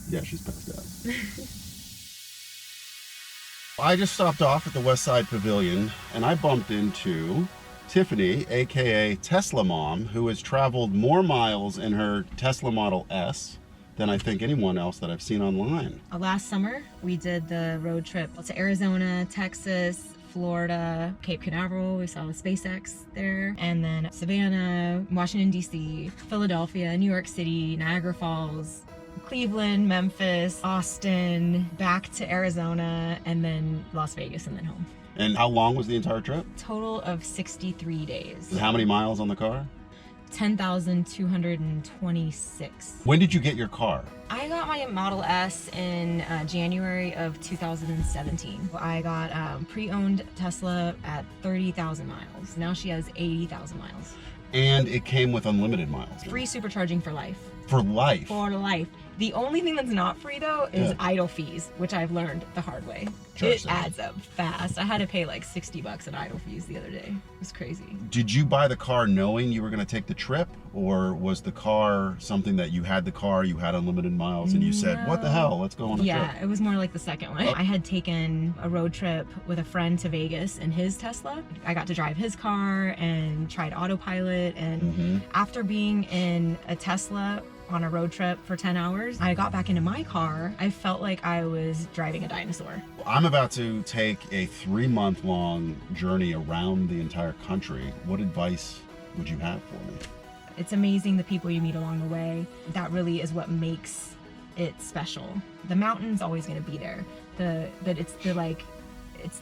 Yeah, she's passed out. I just stopped off at the West Side Pavilion and I bumped into Tiffani, aka TeslaMom, who has traveled more miles in her Tesla Model S than I think anyone else that I've seen online. Last summer, we did the road trip to Arizona, Texas, Florida, Cape Canaveral. We saw the SpaceX there, and then Savannah, Washington, D.C., Philadelphia, New York City, Niagara Falls, Cleveland, Memphis, Austin, back to Arizona, and then Las Vegas, and then home. And how long was the entire trip? Total of 63 days. And how many miles on the car? 10,226. When did you get your car? I got my Model S in January of 2017. I got pre-owned Tesla at 30,000 miles. Now she has 80,000 miles. And it came with unlimited miles. Free supercharging for life. For life? For life. The only thing that's not free though is idle fees, which I've learned the hard way. It adds up fast. I had to pay like $60 in idle fees the other day. It was crazy. Did you buy the car knowing you were going to take the trip, or was the car something that you had the car, you had unlimited miles, and you said, what the hell, let's go on a trip? Yeah, it was more like the second one. I had taken a road trip with a friend to Vegas in his Tesla. I got to drive his car and tried autopilot, and after being in a Tesla on a road trip for 10 hours, I got back into my car. I felt like I was driving a dinosaur. I'm about to take a 3-month-long journey around the entire country. What advice would you have for me? It's amazing the people you meet along the way. That really is what makes it special. The mountain's always going to be there. But it's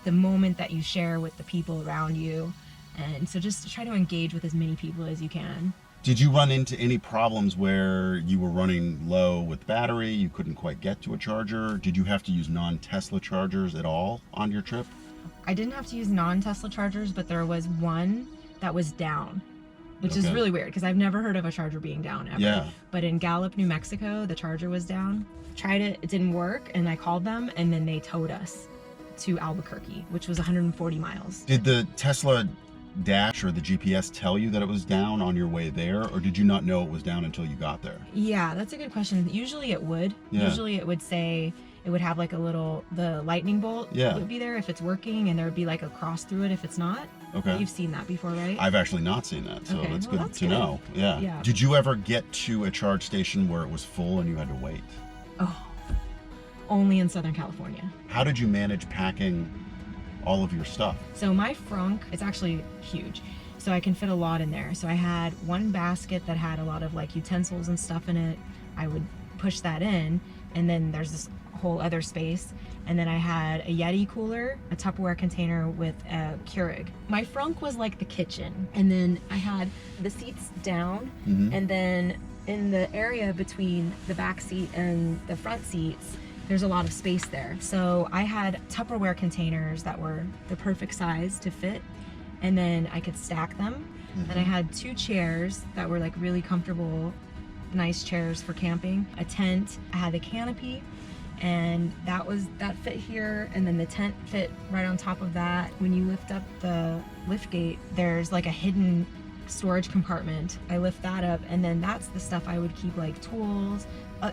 the moment that you share with the people around you. And so just try to engage with as many people as you can. Did you run into any problems where you were running low with battery, you couldn't quite get to a charger? Did you have to use non-Tesla chargers at all on your trip? I didn't have to use non-Tesla chargers, but there was one that was down, which is really weird because I've never heard of a charger being down ever. Yeah. But in Gallup, New Mexico, the charger was down. Tried it, it didn't work, and I called them, and then they towed us to Albuquerque, which was 140 miles. Did the Tesla dash or the GPS tell you that it was down on your way there, or did you not know it was down until you got there? Yeah, that's a good question. Usually it would. Yeah. Usually it would say, it would have like a little, the lightning bolt would be there if it's working, and there would be like a cross through it if it's not. Okay. You've seen that before, right? I've actually not seen that, so that's good to know. Yeah. Did you ever get to a charge station where it was full and you had to wait? Oh, only in Southern California. How did you manage packing all of your stuff? So my frunk is actually huge, so I can fit a lot in there. So I had one basket that had a lot of like utensils and stuff in it. I would push that in, and then there's this whole other space, and then I had a Yeti cooler, a Tupperware container with a Keurig. My frunk was like the kitchen, and then I had the seats down, and then in the area between the back seat and the front seats, there's a lot of space there. So I had Tupperware containers that were the perfect size to fit, and then I could stack them. And I had 2 chairs that were like really comfortable, nice chairs for camping. A tent, I had a canopy, and that fit here, and then the tent fit right on top of that. When you lift up the lift gate, there's like a hidden storage compartment. I lift that up, and then that's the stuff I would keep, like tools,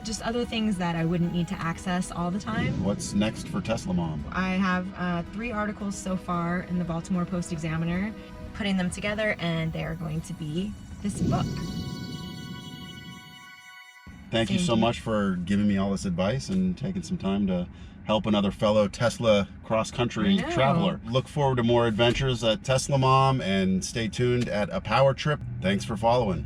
just other things that I wouldn't need to access all the time. What's next for TeslaMom? I have 3 articles so far in the Baltimore Post-Examiner, putting them together, and they are going to be this book. Thank you so much for giving me all this advice and taking some time to help another fellow Tesla cross-country traveler. Look forward to more adventures at TeslaMom, and stay tuned at A Power Trip. Thanks for following.